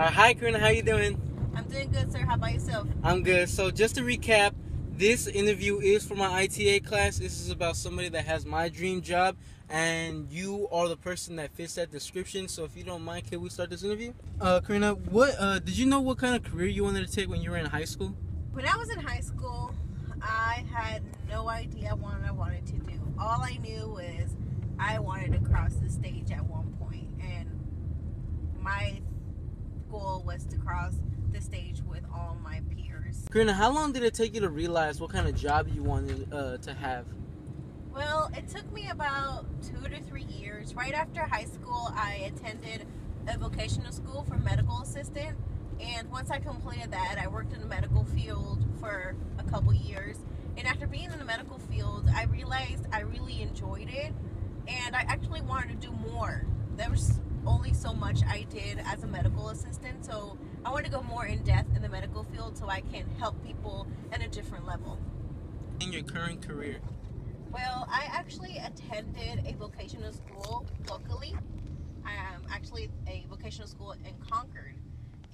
Hi, Karina. How you doing? I'm doing good, sir. How about yourself? I'm good. So just to recap, this interview is for my ITA class. This is about somebody that has my dream job, and you are the person that fits that description. So if you don't mind, can we start this interview? Karina, what did you know what kind of career you wanted to take when you were in high school? When I was in high school, I had no idea what I wanted to do. All I knew was I wanted to cross the stage at one point, and my goal was to cross the stage with all my peers. Karina, how long did it take you to realize what kind of job you wanted to have? Well, it took me about 2 to 3 years. Right after high school, I attended a vocational school for medical assistant. And once I completed that, I worked in the medical field for a couple years. And after being in the medical field, I realized I really enjoyed it. And I actually wanted to do more. There was only so much I did as a medical assistant. So I want to go more in depth in the medical field so I can help people at a different level. In your current career? Well, I actually attended a vocational school locally. Actually a vocational school in Concord.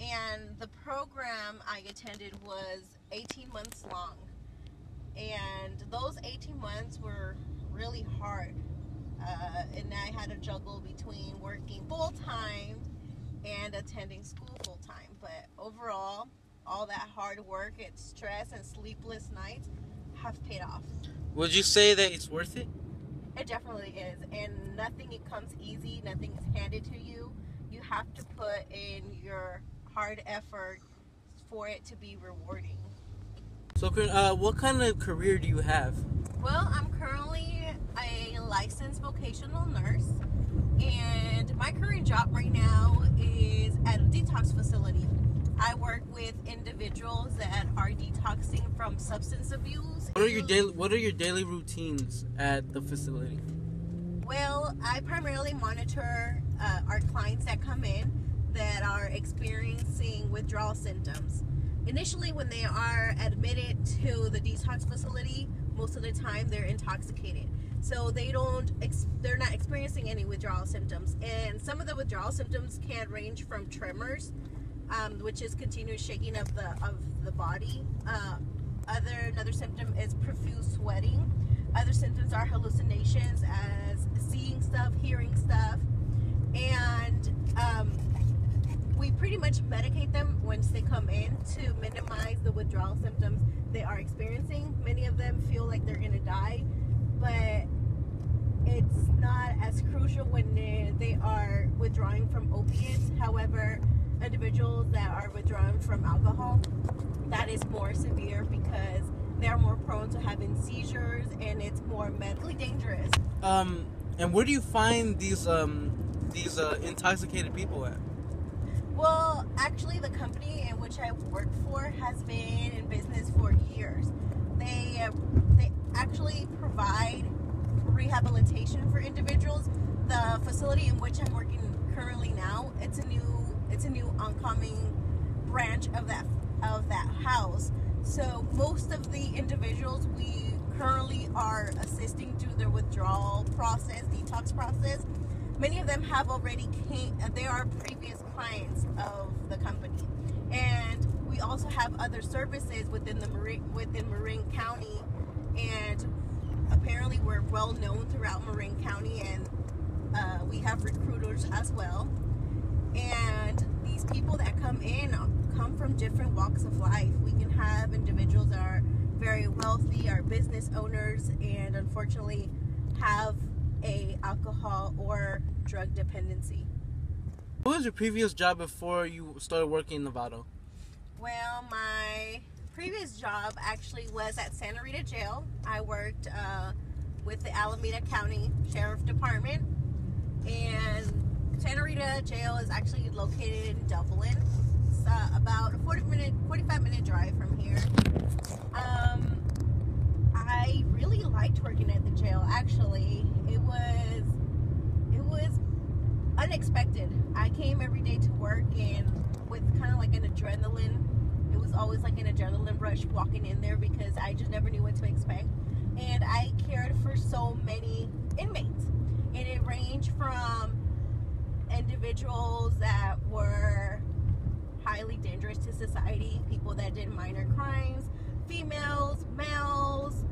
And the program I attended was 18 months long. And those 18 months were really hard. And I had to juggle between working full-time and attending school full-time. But overall, all that hard work and stress and sleepless nights have paid off. Would you say that it's worth it? It definitely is. And nothing comes easy. Nothing is handed to you. You have to put in your hard effort for it to be rewarding. So, what kind of career do you have? Well, I'm currently a licensed vocational nurse, and my current job right now is at a detox facility. I work with individuals that are detoxing from substance abuse. What are your daily routines at the facility? Well, I primarily monitor our clients that come in that are experiencing withdrawal symptoms. Initially, when they are admitted to the detox facility, most of the time they're intoxicated. So they're not experiencing any withdrawal symptoms. And some of the withdrawal symptoms can range from tremors, which is continuous shaking of the body. Another symptom is profuse sweating. Other symptoms are hallucinations, as seeing stuff, hearing stuff. And we pretty much medicate them once they come in to minimize the withdrawal symptoms they are experiencing. Many of them feel like they're going to die, but it's not as crucial when they are withdrawing from opiates. However, individuals that are withdrawing from alcohol, that is more severe because they're more prone to having seizures, and it's more medically dangerous. And where do you find these intoxicated people at? Well, actually, the company in which I work for has been in business for years. They actually provide rehabilitation for individuals. The facility in which I'm working currently now, it's a new oncoming branch of that house. So most of the individuals we currently are assisting through their withdrawal process, detox process, many of them have already they are previous clients of the company. And we also have other services within Marin County, and apparently we're well known throughout Marin County, and we have recruiters as well. And these people that come from different walks of life. We can have individuals that are very wealthy, are business owners, and unfortunately have a alcohol or drug dependency. What was your previous job before you started working in Novato? Well, my previous job actually was at Santa Rita Jail. I worked with the Alameda County Sheriff Department, and Santa Rita Jail is actually located in Dublin. It's about a 45-minute drive from here. I really liked working at the jail. Actually, it was unexpected. I came every day to work, and with kind of like an adrenaline. It was always like an adrenaline rush walking in there because I just never knew what to expect. And I cared for so many inmates, and it ranged from individuals that were highly dangerous to society, people that did minor crimes, females, males,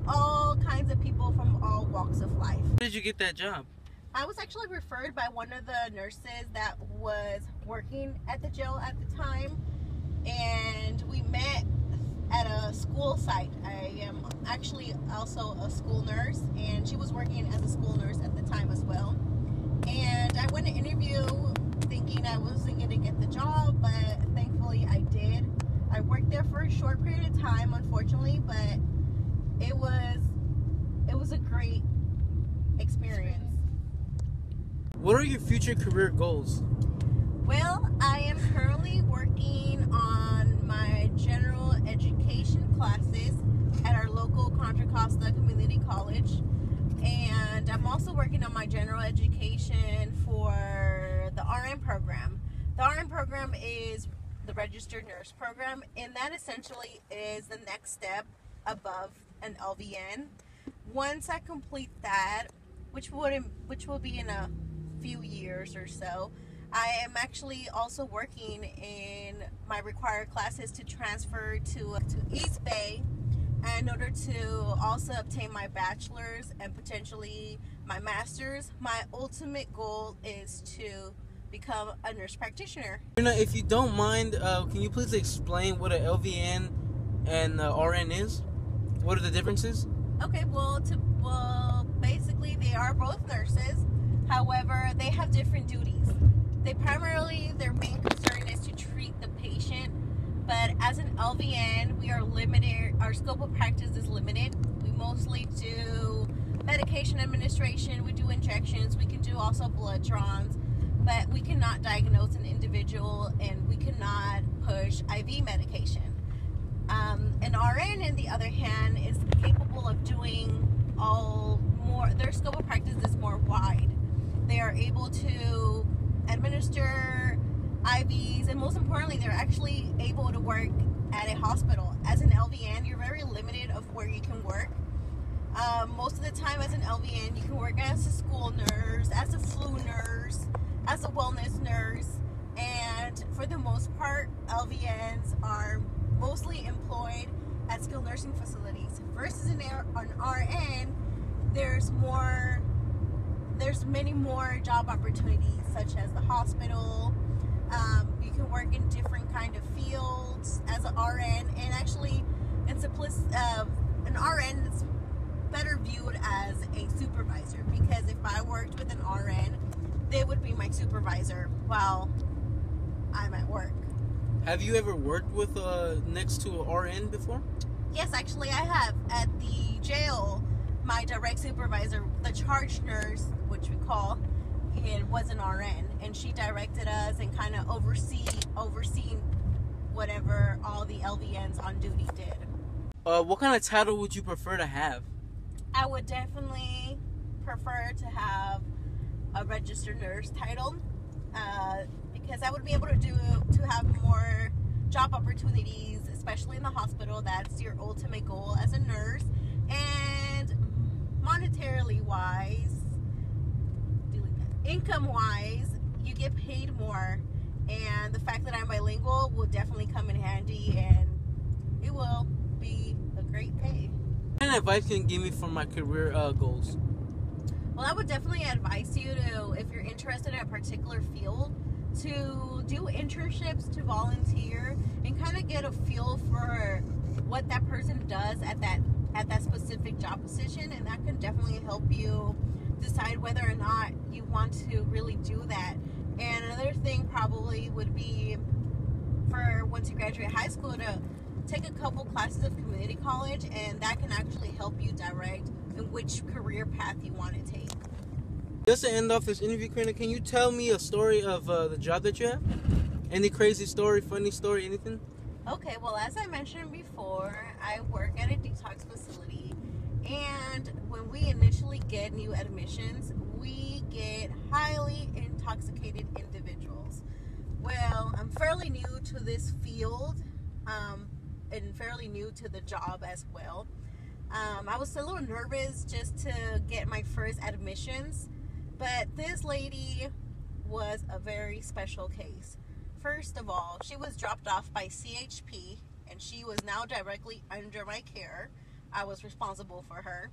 all kinds of people from all walks of life. How did you get that job? I was actually referred by one of the nurses that was working at the jail at the time, and we met at a school site. I am actually also a school nurse, and she was working as a school nurse at the time as well. And I went to interview thinking I wasn't going to get the job, but thankfully I did. I worked there for a short period of time, unfortunately, but it was a great experience. What are your future career goals? Well, I am currently working on my general education classes at our local Contra Costa Community College. And I'm also working on my general education for the RN program. The RN program is the Registered Nurse Program, and that essentially is the next step above an LVN. Once I complete that, which will be in a few years or so, I am actually also working in my required classes to transfer to East Bay in order to also obtain my bachelor's and potentially my master's. My ultimate goal is to become a nurse practitioner. If you don't mind, can you please explain what an LVN and RN is? What are the differences? Okay, well, basically they are both nurses. However, they have different duties. Their main concern is to treat the patient, but as an LVN, we are limited. Our scope of practice is limited. We mostly do medication administration, we do injections, we can do also blood draws, but we cannot diagnose an individual and we cannot push IV medication. An RN, on the other hand, is capable of doing their scope of practice is more wide. They are able to administer IVs, and most importantly, they're actually able to work at a hospital. As an LVN, you're very limited of where you can work. Most of the time as an LVN, you can work as a school nurse, as a flu nurse, as a wellness nurse, and for the most part, LVNs are mostly employed at skilled nursing facilities. Versus an RN, there's many more job opportunities, such as the hospital. You can work in different kind of fields as an RN, and actually, an RN is better viewed as a supervisor, because if I worked with an RN, they would be my supervisor while I'm at work. Have you ever worked with next to an RN before? Yes, actually I have. At the jail, my direct supervisor, the charge nurse, which we call it, was an RN, and she directed us and kind of overseen whatever all the LVNs on duty did. What kind of title would you prefer to have? I would definitely prefer to have a registered nurse title, because I would be able to have more job opportunities, especially in the hospital. That's your ultimate goal as a nurse. And monetarily wise, income wise, you get paid more, and the fact that I'm bilingual will definitely come in handy, and it will be a great pay. What kind of advice can you give me for my career goals? Well, I would definitely advise you to, if you're interested in a particular field, to do internships, to volunteer, and kind of get a feel for what that person does at that specific job position, and that can definitely help you decide whether or not you want to really do that. And another thing probably would be, for once you graduate high school, to take a couple classes of community college, and that can actually help you direct in which career path you want to take. Just to end off this interview, Karina, can you tell me a story of the job that you have? Any crazy story, funny story, anything? Okay, well, as I mentioned before, I work at a detox facility, and when we initially get new admissions, we get highly intoxicated individuals. Well, I'm fairly new to this field, and fairly new to the job as well. I was a little nervous just to get my first admissions, but this lady was a very special case. First of all, she was dropped off by CHP, and she was now directly under my care. I was responsible for her.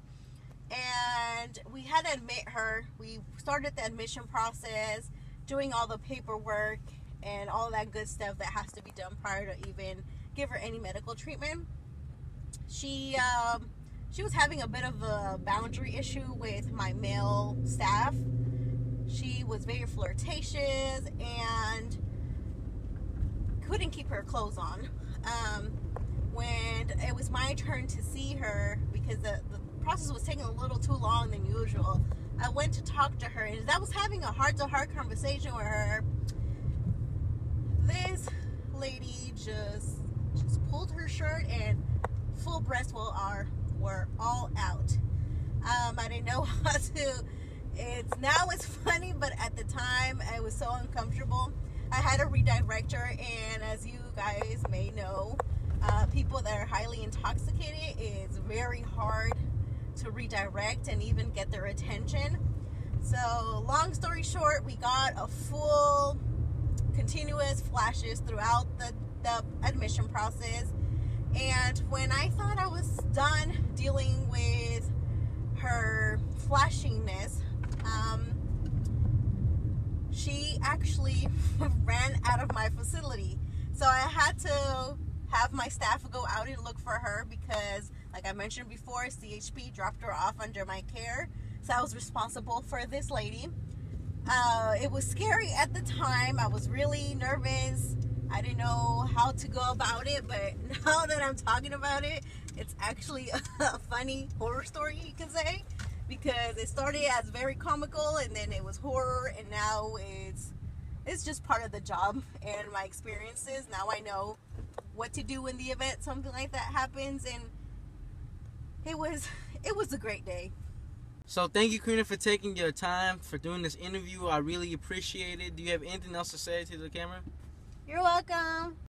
And we had to admit her. We started the admission process, doing all the paperwork and all that good stuff that has to be done prior to even give her any medical treatment. She was having a bit of a boundary issue with my male staff. She was very flirtatious and couldn't keep her clothes on. When it was my turn to see her, because the process was taking a little too long than usual, I went to talk to her, and as I was having a heart-to-heart conversation with her, this lady just pulled her shirt and full breasts were all out. I didn't know how to. It's funny, but at the time it was so uncomfortable. I had to redirect her, and as you guys may know, people that are highly intoxicated, it's very hard to redirect and even get their attention. So long story short, we got a full continuous flashes throughout the admission process. And when I thought I was done dealing with her flashiness, she actually ran out of my facility. So I had to have my staff go out and look for her because, like I mentioned before, CHP dropped her off under my care. So I was responsible for this lady. It was scary at the time. I was really nervous. I didn't know how to go about it, but now that I'm talking about it, it's actually a funny horror story, you can say, because it started as very comical, and then it was horror, and now it's just part of the job and my experiences. Now I know what to do in the event something like that happens, and it was a great day. So thank you, Karina, for taking your time for doing this interview. I really appreciate it. Do you have anything else to say to the camera? You're welcome.